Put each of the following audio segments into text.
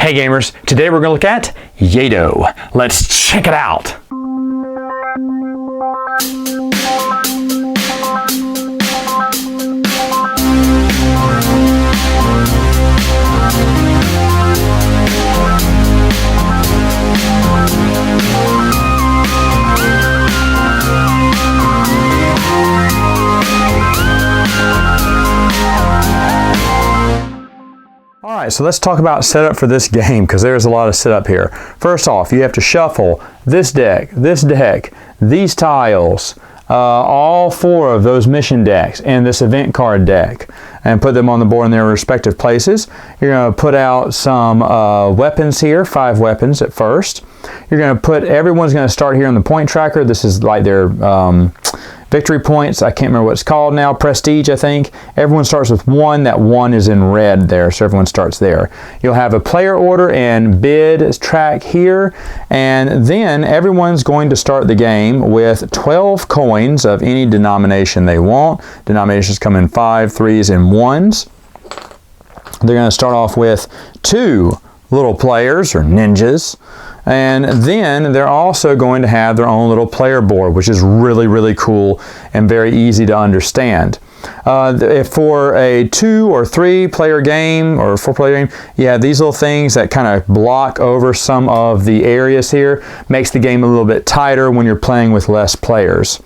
Hey gamers, today we're going to look at Yedo. Let's check it out. Alright, so let's talk about setup for this game because there's a lot of setup here. First off, you have to shuffle this deck, these tiles, all four of those mission decks and this event card deck, and put them on the board in their respective places. You're going to put out some weapons here, 5 weapons at first. You're going to put, everyone's going to start here on the point tracker. This is like their victory points. I can't remember what it's called now. Prestige, I think. Everyone starts with 1. That 1 is in red there, so everyone starts there. You'll have a player order and bid track here, and then everyone's going to start the game with 12 coins of any denomination they want. Denominations come in 5, 3s, and 1s. They're going to start off with 2 little players or ninjas. And then they're also going to have their own little player board, which is really cool and very easy to understand. If for a 2 or 3 player game or 4 player game, you have these little things that kind of block over some of the areas here. Makes the game a little bit tighter when you're playing with less players.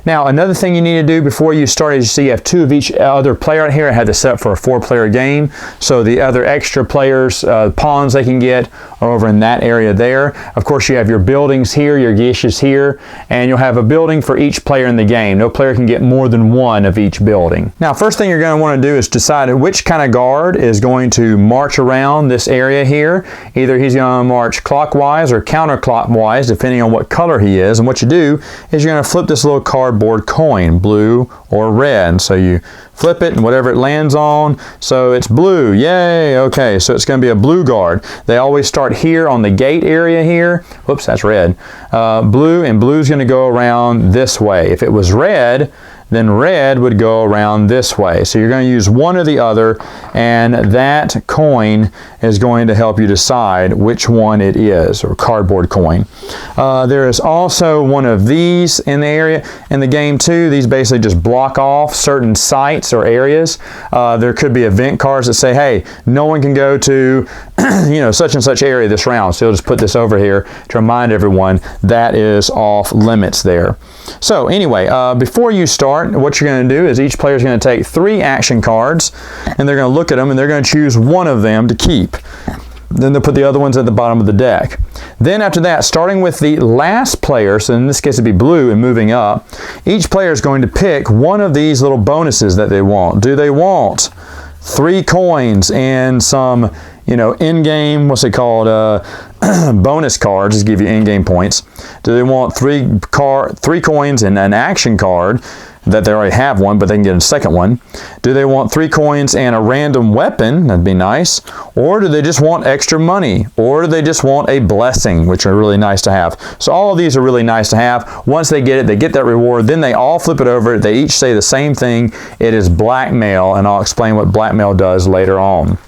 Now, another thing you need to do before you start is you see you have 2 of each other player out here. I had this set up for a 4-player game, so the other extra players, pawns they can get are over in that area there. Of course, you have your buildings here, your guishes here, and you'll have a building for each player in the game. No player can get more than 1 of each building. Now, first thing you're going to want to do is decide which kind of guard is going to march around this area here. Either he's going to march clockwise or counterclockwise, depending on what color he is. And what you do is you're going to flip this little cardboard coin, blue or red. So you flip it and whatever it lands on, so it's blue. Yay! Okay, so it's going to be a blue guard. They always start here on the gate area here. Whoops, that's red. Blue, and blue's going to go around this way. If it was red, then red would go around this way. So you're going to use one or the other, and that coin is going to help you decide which one it is, or cardboard coin. There is also one of these in the area in the game too. These basically just block off certain sites or areas. There could be event cards that say, hey, no one can go to such and such area this round. So you'll just put this over here to remind everyone that is off limits there. So anyway, before you start, what you're going to do is each player is going to take 3 action cards, and they're going to look at them and they're going to choose one of them to keep. Then they'll put the other ones at the bottom of the deck. Then after that, starting with the last player, so in this case it'd be blue and moving up, each player is going to pick one of these little bonuses that they want. Do they want 3 coins and some in-game, what's it called, bonus cards, just give you in-game points? Do they want 3 coins and an action card that they already have one, but they can get a second one? Do they want 3 coins and a random weapon? That'd be nice. Or do they just want extra money? Or do they just want a blessing, which are really nice to have? So all of these are really nice to have. Once they get it, they get that reward, then they all flip it over. They each say the same thing. It is blackmail, and I'll explain what blackmail does later on.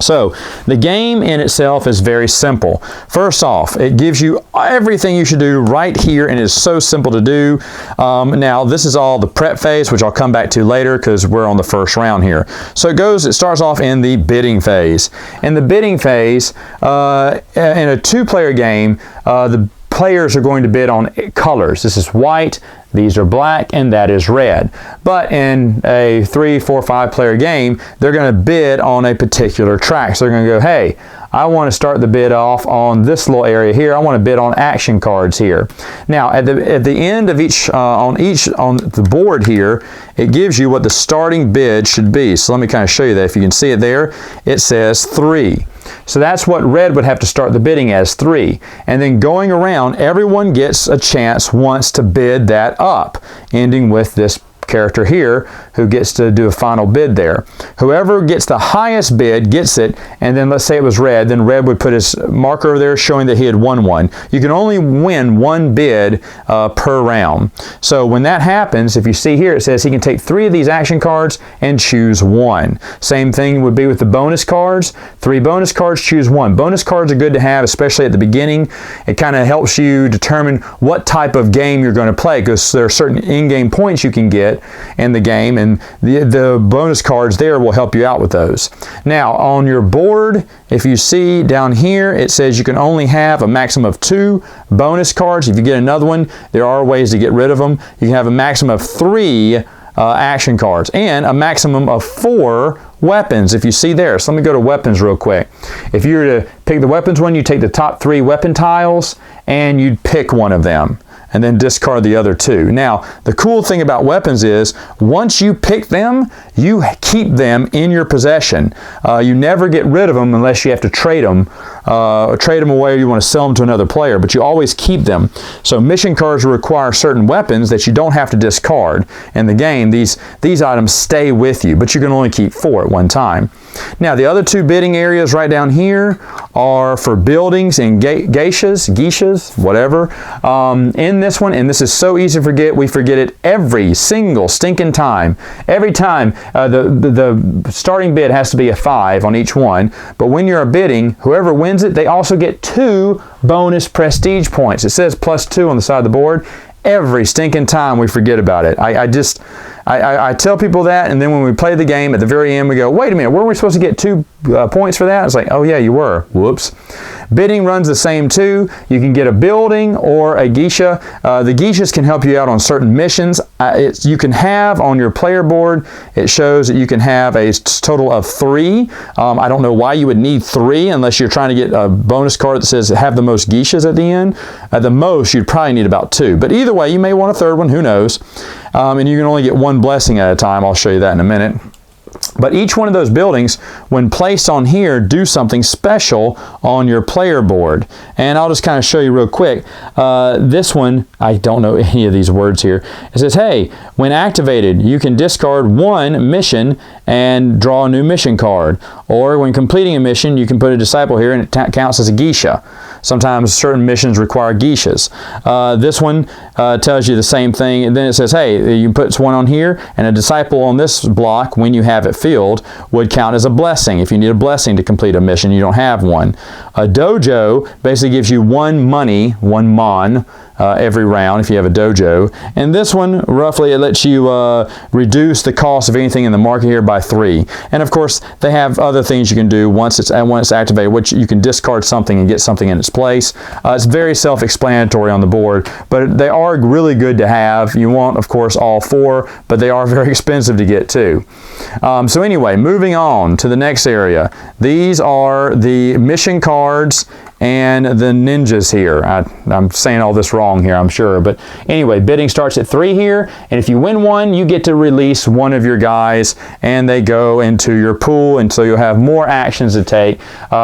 So the game in itself is very simple. First off, it gives you everything you should do right here, and it's so simple to do. Now this is all the prep phase, which I'll come back to later because we're on the first round here. So it starts off in the bidding phase. In the bidding phase, in a 2-player game, the players are going to bid on colors. This is white, these are black, and that is red. But in a 3, 4, 5 player game, they're going to bid on a particular track. So they're going to go, hey, I want to start the bid off on this little area here. I want to bid on action cards here. Now, at the end of on the board here, it gives you what the starting bid should be. So let me kind of show you that. If you can see it there, it says 3. So that's what red would have to start the bidding as, 3. And then going around, everyone gets a chance once to bid that up, ending with this character here who gets to do a final bid there. Whoever gets the highest bid gets it, and then let's say it was red, then red would put his marker there showing that he had won one. You can only win one bid per round. So when that happens, if you see here, it says he can take 3 of these action cards and choose one. Same thing would be with the bonus cards. 3 bonus cards, choose one. Bonus cards are good to have, especially at the beginning. It kind of helps you determine what type of game you're going to play, because there are certain in-game points you can get in the game, and the bonus cards there will help you out with those. Now, on your board, if you see down here, it says you can only have a maximum of 2 bonus cards. If you get another one, there are ways to get rid of them. You can have a maximum of 3 action cards and a maximum of 4 weapons, if you see there. So let me go to weapons real quick. If you were to pick the weapons one, you take the top 3 weapon tiles and you'd pick one of them and then discard the other 2. Now, the cool thing about weapons is once you pick them, you keep them in your possession. You never get rid of them unless you have to trade them away, or you want to sell them to another player, but you always keep them. So mission cards require certain weapons that you don't have to discard. In the game, these items stay with you, but you can only keep 4 at one time. Now, the other 2 bidding areas right down here are for buildings and geishas, whatever. In this one, and this is so easy to forget, we forget it every single stinking time. Every time, the starting bid has to be a 5 on each one, but when you're bidding, whoever wins it, they also get 2 bonus prestige points. It says +2 on the side of the board. Every stinking time we forget about it. I tell people that, and then when we play the game, at the very end we go, wait a minute, weren't we supposed to get 2 points for that? It's like, oh yeah, you were. Whoops. Bidding runs the same too. You can get a building or a geisha. The geishas can help you out on certain missions. You can have on your player board, it shows that you can have a total of 3. I don't know why you would need 3 unless you're trying to get a bonus card that says have the most geishas at the end. At the most, you'd probably need about 2. But either way, you may want a 3rd one, who knows. And you can only get 1 blessing at a time. I'll show you that in a minute. But each one of those buildings, when placed on here, do something special on your player board. And I'll just kind of show you real quick. This one, I don't know any of these words here. It says, hey, when activated, you can discard 1 mission and draw a new mission card. Or when completing a mission, you can put a disciple here and it counts as a geisha. Sometimes certain missions require geishas. This one tells you the same thing, and then it says, hey, you put one on here, and a disciple on this block, when you have it filled, would count as a blessing. If you need a blessing to complete a mission, you don't have one. A dojo basically gives you 1 money, 1 mon, every round if you have a dojo. And this one, roughly, it lets you reduce the cost of anything in the market here by 3. And of course, they have other things you can do once it's activated, which you can discard something and get something in its place. It's very self-explanatory on the board, but they are really good to have. You want, of course, all 4, but they are very expensive to get too. So anyway, moving on to the next area. These are the mission cards and the ninjas here. I'm saying all this wrong here, I'm sure. But anyway, bidding starts at 3 here, and if you win one, you get to release one of your guys, and they go into your pool, and so you'll have more actions to take.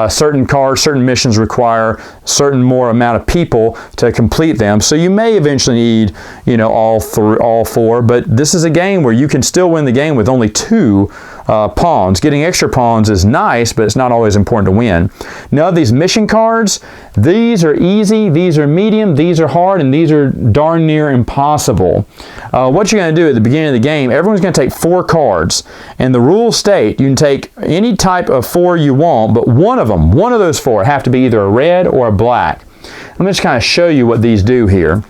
Certain cards, certain missions require certain more amount of people to complete them, so you may eventually need, all 4, but this is a game where you can still win the game with only 2 pawns. Getting extra pawns is nice, but it's not always important to win. Now, these mission cards, these are easy, these are medium, these are hard, and these are darn near impossible. What you're going to do at the beginning of the game, everyone's going to take 4 cards, and the rules state you can take any type of 4 you want, but one of those 4 have to be either a red or a black. Let me just kind of show you what these do here.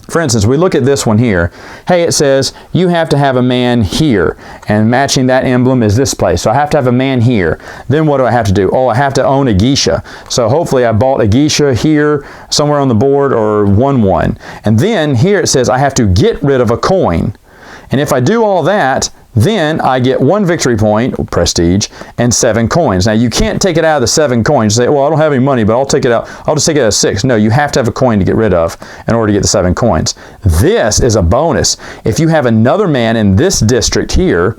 For instance, we look at this one here. Hey, it says you have to have a man here, and matching that emblem is this place. So I have to have a man here. Then what do I have to do? Oh, I have to own a geisha. So hopefully I bought a geisha here somewhere on the board, or won one. And then here it says I have to get rid of a coin. And if I do all that, then I get 1 victory point, prestige, and 7 coins. Now, you can't take it out of the 7 coins. Say, well, I don't have any money, but I'll take it out. I'll just take it out of 6. No, you have to have a coin to get rid of in order to get the 7 coins. This is a bonus. If you have another man in this district here,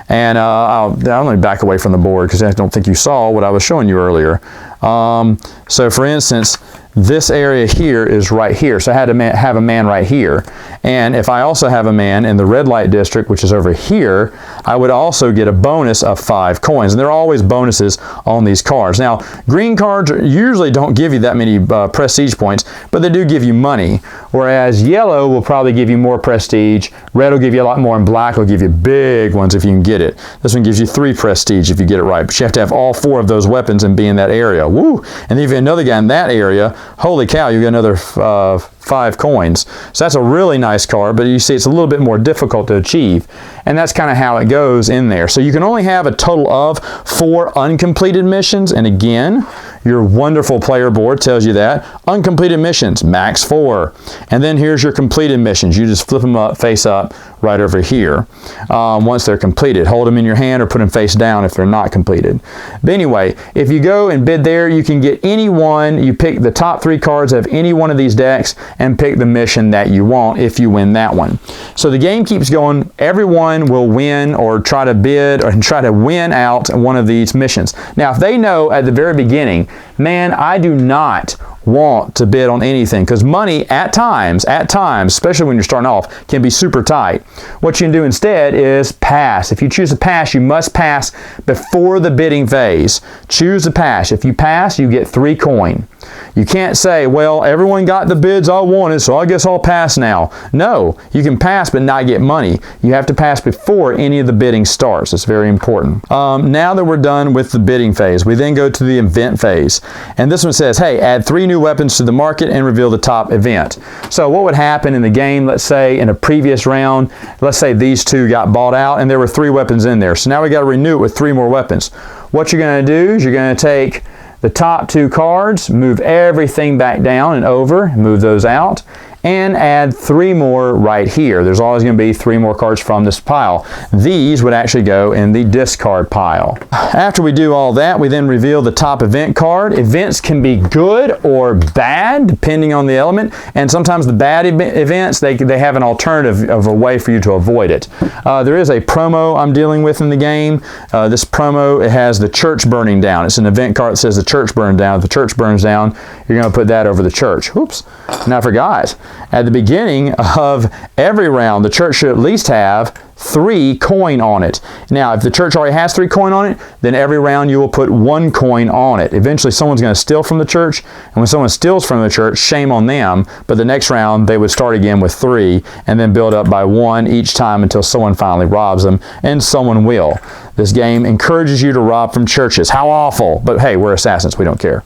and I'm going to back away from the board because I don't think you saw what I was showing you earlier. So, for instance, this area here is right here. So I had to have a man right here. And if I also have a man in the red light district, which is over here, I would also get a bonus of 5 coins. And there are always bonuses on these cards. Now, green cards usually don't give you that many prestige points, but they do give you money. Whereas yellow will probably give you more prestige, red will give you a lot more, and black will give you big ones if you can get it. This one gives you 3 prestige if you get it right, but you have to have all 4 of those weapons and be in that area. Woo! And if you have another guy in that area, holy cow, you get another 5 coins. So that's a really nice card, but you see it's a little bit more difficult to achieve. And that's kind of how it goes in there. So you can only have a total of 4 uncompleted missions. And again, your wonderful player board tells you that. Uncompleted missions, max 4. And then here's your completed missions. You just flip them up, face up, right over here. Once they're completed, hold them in your hand or put them face down if they're not completed. But anyway, if you go and bid there, you can get any one. You pick the top 3 cards of any one of these decks and pick the mission that you want if you win that one. So the game keeps going. Everyone will win or try to bid or try to win out one of these missions. Now, if they know at the very beginning, man, I do not want to bid on anything, because money at times, especially when you're starting off, can be super tight. What you can do instead is pass. If you choose to pass, you must pass before the bidding phase. Choose to pass. If you pass, you get 3 coin. You can't say, well, everyone got the bids I wanted, so I guess I'll pass now. No, you can pass but not get money. You have to pass before any of the bidding starts. It's very important. Now that we're done with the bidding phase, we then go to the event phase. And this one says, hey, add 3 new weapons to the market and reveal the top event. So what would happen in the game, let's say in a previous round, let's say these 2 got bought out and there were 3 weapons in there. So now we got to renew it with 3 more weapons. What you're going to do is you're going to take the top 2 cards, move everything back down and over, move those out, and add 3 more right here. There's always going to be 3 more cards from this pile. These would actually go in the discard pile. After we do all that, we then reveal the top event card. Events can be good or bad, depending on the element, and sometimes the bad events, they have an alternative of a way for you to avoid it. There is a promo I'm dealing with in the game. This promo, it has the church burning down. It's an event card that says the church burned down. If the church burns down, you're going to put that over the church. Oops, and I forgot. At the beginning of every round, the church should at least have 3 coin on it. Now, if the church already has 3 coin on it, then every round you will put 1 coin on it. Eventually, someone's going to steal from the church, and when someone steals from the church, shame on them, but the next round, they would start again with 3, and then build up by 1 each time until someone finally robs them, and someone will. This game encourages you to rob from churches. How awful! But hey, we're assassins, we don't care.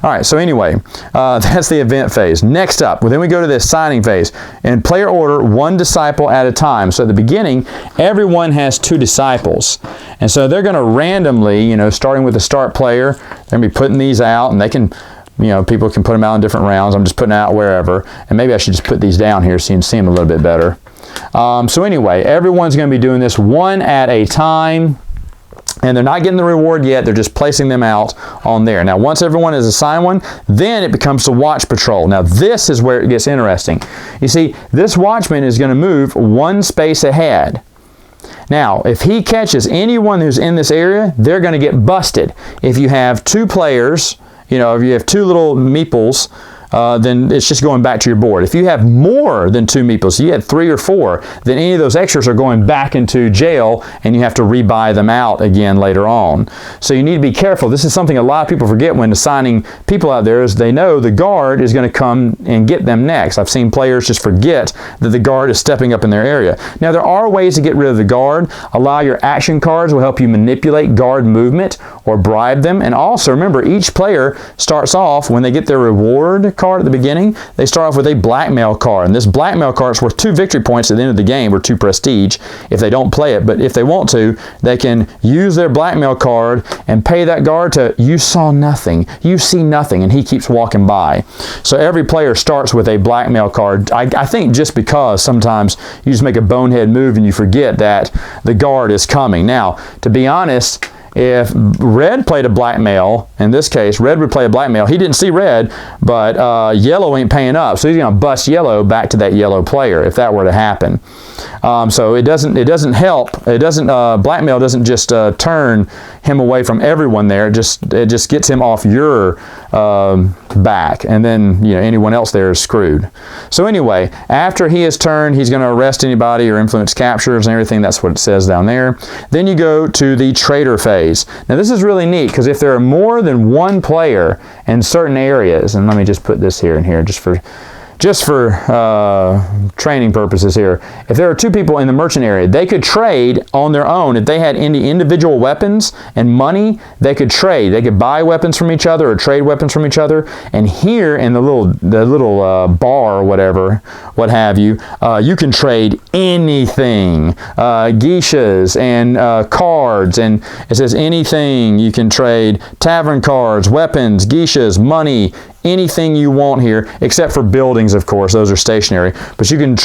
All right, so anyway, that's the event phase. Next up, then we go to the assigning phase. In player order, 1 disciple at a time. So at the beginning, everyone has 2 disciples. And so they're going to randomly, starting with the start player, they're going to be putting these out, and they can, people can put them out in different rounds. I'm just putting it out wherever. And maybe I should just put these down here so you can see them a little bit better. So anyway, everyone's going to be doing this 1 at a time. And they're not getting the reward yet, they're just placing them out on there. Now, once everyone is assigned one, then it becomes the watch patrol. Now, this is where it gets interesting. You see, this watchman is going to move 1 space ahead. Now, if he catches anyone who's in this area, they're going to get busted. If you have 2 players, if you have 2 little meeples, then it's just going back to your board. If you have more than 2 meeples, you had 3 or 4, then any of those extras are going back into jail and you have to rebuy them out again later on. So you need to be careful. This is something a lot of people forget when assigning people out there, is they know the guard is going to come and get them next. I've seen players just forget that the guard is stepping up in their area. Now, there are ways to get rid of the guard. A lot of your action cards will help you manipulate guard movement or bribe them. And also, remember, each player starts off, when they get their reward card at the beginning, they start off with a blackmail card, and this blackmail card is worth 2 victory points at the end of the game, or 2 prestige if they don't play it. But if they want to, they can use their blackmail card and pay that guard to, you saw nothing, you see nothing, and he keeps walking by. So every player starts with a blackmail card. I think just because sometimes you just make a bonehead move and you forget that the guard is coming. Now, to be honest, if red played a blackmail, in this case, red would play a blackmail. He didn't see red, but yellow ain't paying up. So he's going to bust yellow back to that yellow player if that were to happen. So it doesn't help. Blackmail doesn't just turn him away from everyone there. It just gets him off your back, and then anyone else there is screwed. So anyway, after he has turned, he's going to arrest anybody or influence captures and everything. That's what it says down there. Then you go to the trader phase. Now this is really neat, because if there are more than one player in certain areas, and let me just put this here and here just for training purposes here. If there are two people in the merchant area, they could trade on their own. If they had any individual weapons and money, they could trade. They could buy weapons from each other or trade weapons from each other. And here in the little bar or whatever, what have you, you can trade anything. Geishas and cards, and it says anything. You can trade tavern cards, weapons, geishas, money, anything you want here, except for buildings, of course. Those are stationary. But you can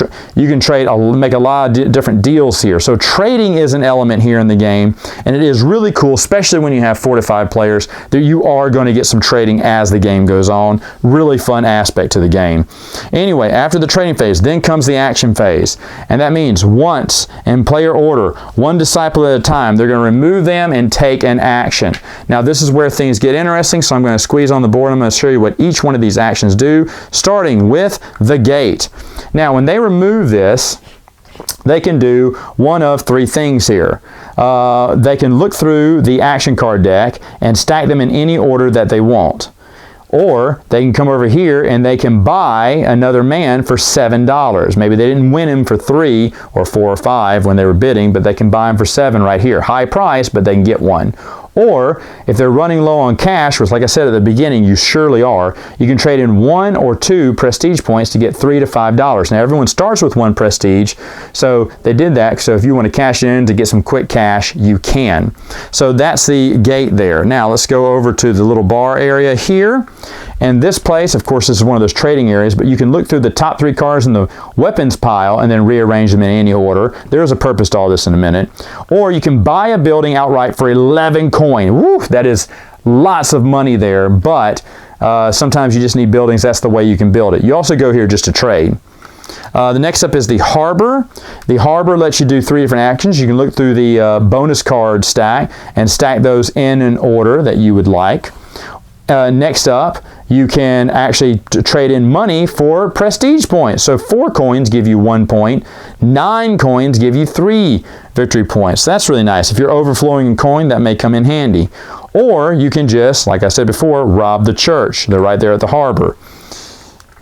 trade, make a lot of different deals here. So trading is an element here in the game, and it is really cool, especially when you have 4 to 5 players, that you are going to get some trading as the game goes on. Really fun aspect to the game. Anyway, after the trading phase, then comes the action phase. And that means once, in player order, one disciple at a time, they're going to remove them and take an action. Now this is where things get interesting, so I'm going to squeeze on the board. I'm going to show you what each one of these actions do, starting with the gate. Now when they remove this, they can do one of 3 things here. They can look through the action card deck and stack them in any order that they want. Or they can come over here and they can buy another man for $7. Maybe they didn't win him for 3 or 4 or 5 when they were bidding, but they can buy him for 7 right here. High price, but they can get one. Or if they're running low on cash, which like I said at the beginning, you surely are, you can trade in 1 or 2 prestige points to get $3 to $5. Now everyone starts with 1 prestige, so they did that. So if you want to cash in to get some quick cash, you can. So that's the gate there. Now let's go over to the little bar area here. And this place, of course, this is one of those trading areas, but you can look through the top 3 cards in the weapons pile and then rearrange them in any order. There's a purpose to all this in a minute. Or you can buy a building outright for 11 coin. Woo, that is lots of money there, but sometimes you just need buildings. That's the way you can build it. You also go here just to trade. The next up is the harbor. The harbor lets you do 3 different actions. You can look through the bonus card stack and stack those in an order that you would like. Next up, you can actually trade in money for prestige points. So 4 coins give you 1 point. 9 coins give you 3 victory points. That's really nice. If you're overflowing in coin, that may come in handy. Or you can just, like I said before, rob the church. They're right there at the harbor.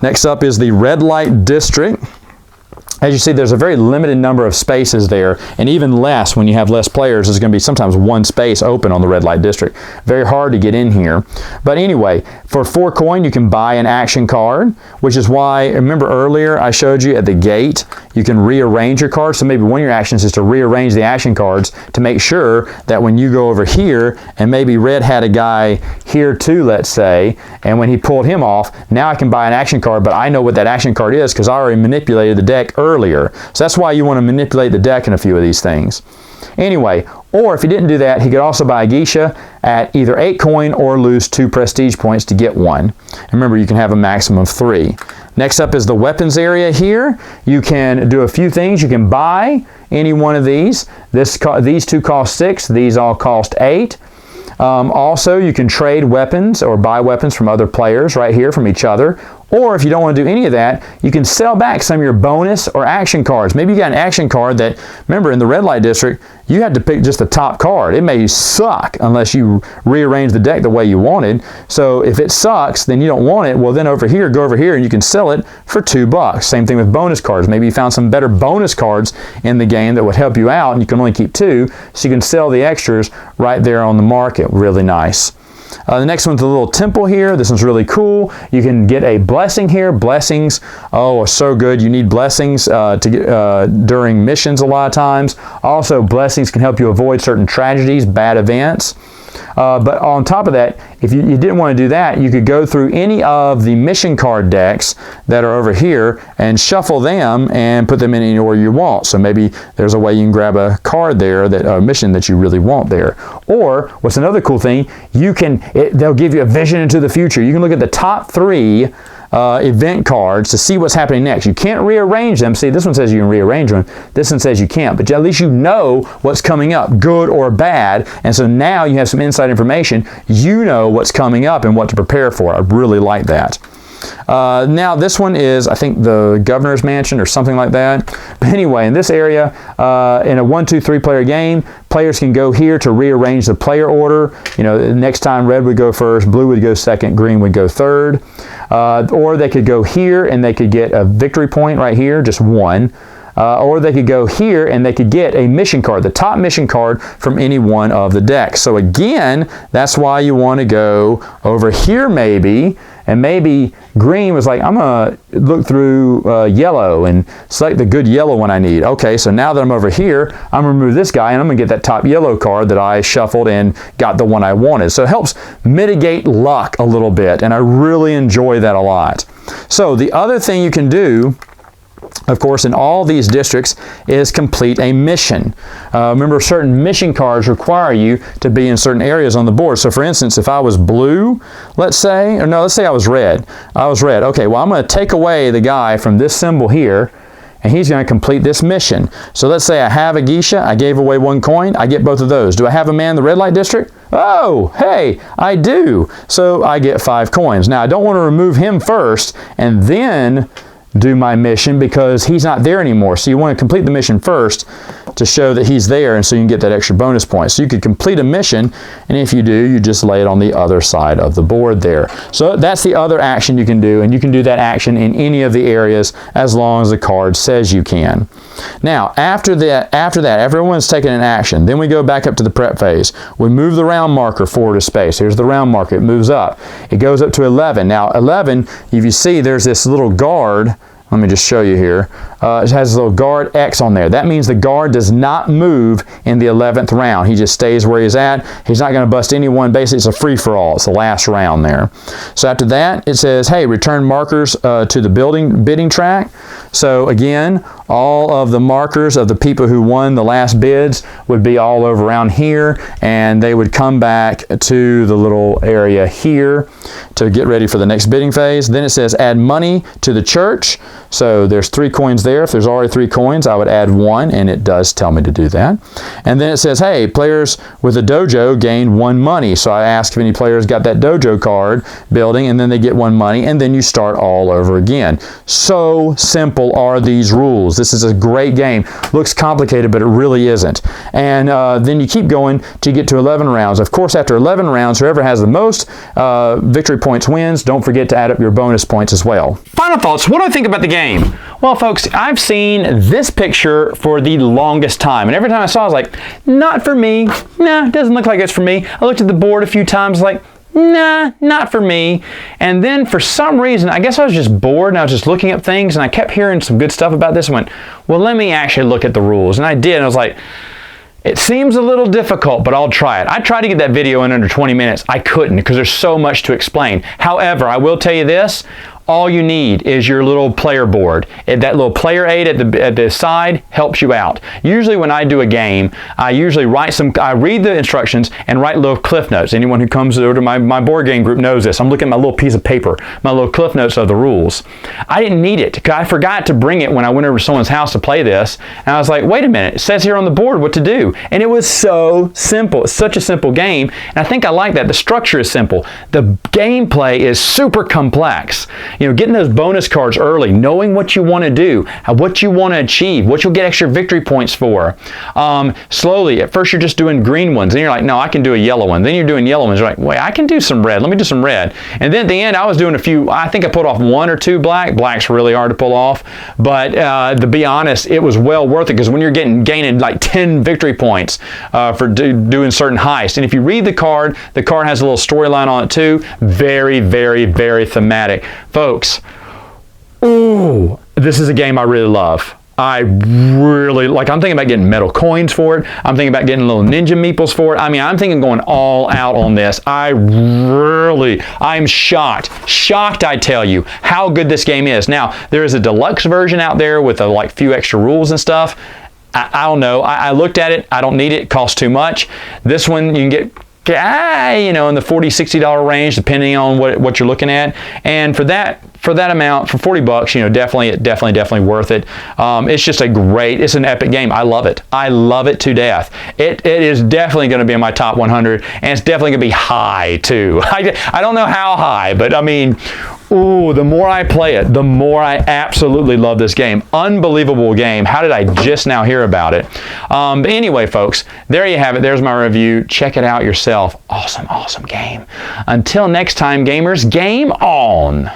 Next up is the red light district. As you see, there's a very limited number of spaces there, and even less when you have less players. There's going to be sometimes 1 space open on the red light district. Very hard to get in here. But anyway, for 4 coin, you can buy an action card, which is why, remember earlier I showed you at the gate, you can rearrange your cards. So maybe one of your actions is to rearrange the action cards to make sure that when you go over here, and maybe red had a guy here too, let's say, and when he pulled him off, now I can buy an action card, but I know what that action card is because I already manipulated the deck earlier. So that's why you want to manipulate the deck in a few of these things. Anyway, or if he didn't do that, he could also buy a geisha at either 8 coin or lose 2 prestige points to get 1. And remember, you can have a maximum of 3. Next up is the weapons area here. You can do a few things. You can buy any one of these. These 2 cost 6. These all cost 8. Also, you can trade weapons or buy weapons from other players right here from each other. Or if you don't want to do any of that, you can sell back some of your bonus or action cards. Maybe you got an action card that, remember in the red light district, you had to pick just the top card. It may suck unless you rearrange the deck the way you wanted. So if it sucks, then you don't want it. Well, then over here, go over here and you can sell it for $2. Same thing with bonus cards. Maybe you found some better bonus cards in the game that would help you out, and you can only keep 2, so you can sell the extras right there on the market. Really nice. The next one's a little temple here. This one's really cool. You can get a blessing here. Blessings, oh, are so good. You need blessings to get, during missions a lot of times. Also, blessings can help you avoid certain tragedies, bad events. But on top of that, if you didn't want to do that, you could go through any of the mission card decks that are over here and shuffle them and put them in any order you want. So maybe there's a way you can grab a card there, a mission that you really want there. Or, what's another cool thing, they'll give you a vision into the future. You can look at the top 3 event cards to see what's happening next. You can't rearrange them. See, this one says you can rearrange them. This one says you can't, but at least you know what's coming up, good or bad, and so now you have some inside information. You know what's coming up and what to prepare for. I really like that. Now this one is, I think, the governor's mansion or something like that. But anyway, in this area, in a 1, 2, 3 player game, players can go here to rearrange the player order. You know, next time red would go first, blue would go second, green would go third. Or they could go here and they could get a victory point right here, just one. Or they could go here and they could get a mission card, the top mission card from any one of the decks. So again, that's why you want to go over here maybe, and maybe green was like, I'm going to look through yellow and select the good yellow one I need. Okay, so now that I'm over here, I'm going to remove this guy and I'm going to get that top yellow card that I shuffled and got the one I wanted. So it helps mitigate luck a little bit, and I really enjoy that a lot. So the other thing you can do, of course, in all these districts, is complete a mission. Remember, certain mission cards require you to be in certain areas on the board. So for instance, if I was blue, let's say, or no, let's say I was red. I was red. Okay, well, I'm going to take away the guy from this symbol here, and he's going to complete this mission. So let's say I have a geisha, I gave away 1 coin, I get both of those. Do I have a man in the red light district? Oh, hey, I do. So I get 5 coins. Now, I don't want to remove him first and then do my mission because he's not there anymore. So you want to complete the mission first to show that he's there, and so you can get that extra bonus point. So you could complete a mission, and if you do, you just lay it on the other side of the board there. So that's the other action you can do, and you can do that action in any of the areas as long as the card says you can. Now, after that, everyone's taken an action. Then we go back up to the prep phase. We move the round marker forward a space. Here's the round marker. It moves up. It goes up to 11. Now, 11, if you see, there's this little guard. Let me just show you here. It has a little guard X on there. That means the guard does not move in the 11th round. He just stays where he's at. He's not going to bust anyone. Basically, it's a free-for-all. It's the last round there. So after that, it says, hey, return markers to the bidding track. So again, all of the markers of the people who won the last bids would be all over around here, and they would come back to the little area here to get ready for the next bidding phase. Then it says add money to the church. So there's 3 coins there. If there's already 3 coins, I would add 1, and it does tell me to do that. And then it says, hey, players with a dojo gain 1 money. So I ask if any players got that dojo card building, and then they get 1 money, and then you start all over again. So simple are these rules. This is a great game. Looks complicated, but it really isn't. And then you keep going till you get to 11 rounds. Of course, after 11 rounds, whoever has the most victory points wins. Don't forget to add up your bonus points as well. Final thoughts. What do I think about the game? Well, folks, I've seen this picture for the longest time, and every time I saw it, I was like, not for me. Nah, it doesn't look like it's for me. I looked at the board a few times like, nah, not for me. And then for some reason, I guess I was just bored and I was just looking up things, and I kept hearing some good stuff about this and went, well, let me actually look at the rules. And I did, and I was like, it seems a little difficult, but I'll try it. I tried to get that video in under 20 minutes. I couldn't because there's so much to explain. However, I will tell you this. All you need is your little player board. That little player aid at the side helps you out. Usually when I do a game, I usually I read the instructions and write little cliff notes. Anyone who comes over to my board game group knows this. I'm looking at my little piece of paper, my little cliff notes of the rules. I didn't need it because I forgot to bring it when I went over to someone's house to play this. And I was like, wait a minute, it says here on the board what to do. And it was so simple. It's such a simple game. And I think I like that. The structure is simple. The gameplay is super complex. You know, getting those bonus cards early, knowing what you want to do, what you want to achieve, what you'll get extra victory points for. Slowly, at first you're just doing green ones, then you're like, no, I can do a yellow one. Then you're doing yellow ones. You're like, wait, I can do some red. Let me do some red. And then at the end, I was doing a few, I think I pulled off 1 or 2 black. Black's really hard to pull off. But to be honest, it was well worth it because when you're gaining like 10 victory points for doing certain heists. And if you read the card has a little storyline on it too. Very, very, very thematic. Folks, ooh, this is a game I really love. I really like. I'm thinking about getting metal coins for it. I'm thinking about getting little ninja meeples for it. I mean, I'm thinking going all out on this. I'm shocked, I tell you, how good this game is. Now, there is a deluxe version out there with like few extra rules and stuff. I don't know. I looked at it. I don't need it. It costs too much. This one, you can get you know, in the $40, $60 range, depending on what you're looking at. And for that amount, for 40 bucks, you know, definitely worth it. It's just it's an epic game. I love it. I love it to death. It is definitely going to be in my top 100, and it's definitely going to be high too. I don't know how high, but I mean, ooh, the more I play it, the more I absolutely love this game. Unbelievable game. How did I just now hear about it? But anyway, folks, there you have it. There's my review. Check it out yourself. Awesome, awesome game. Until next time, gamers, game on.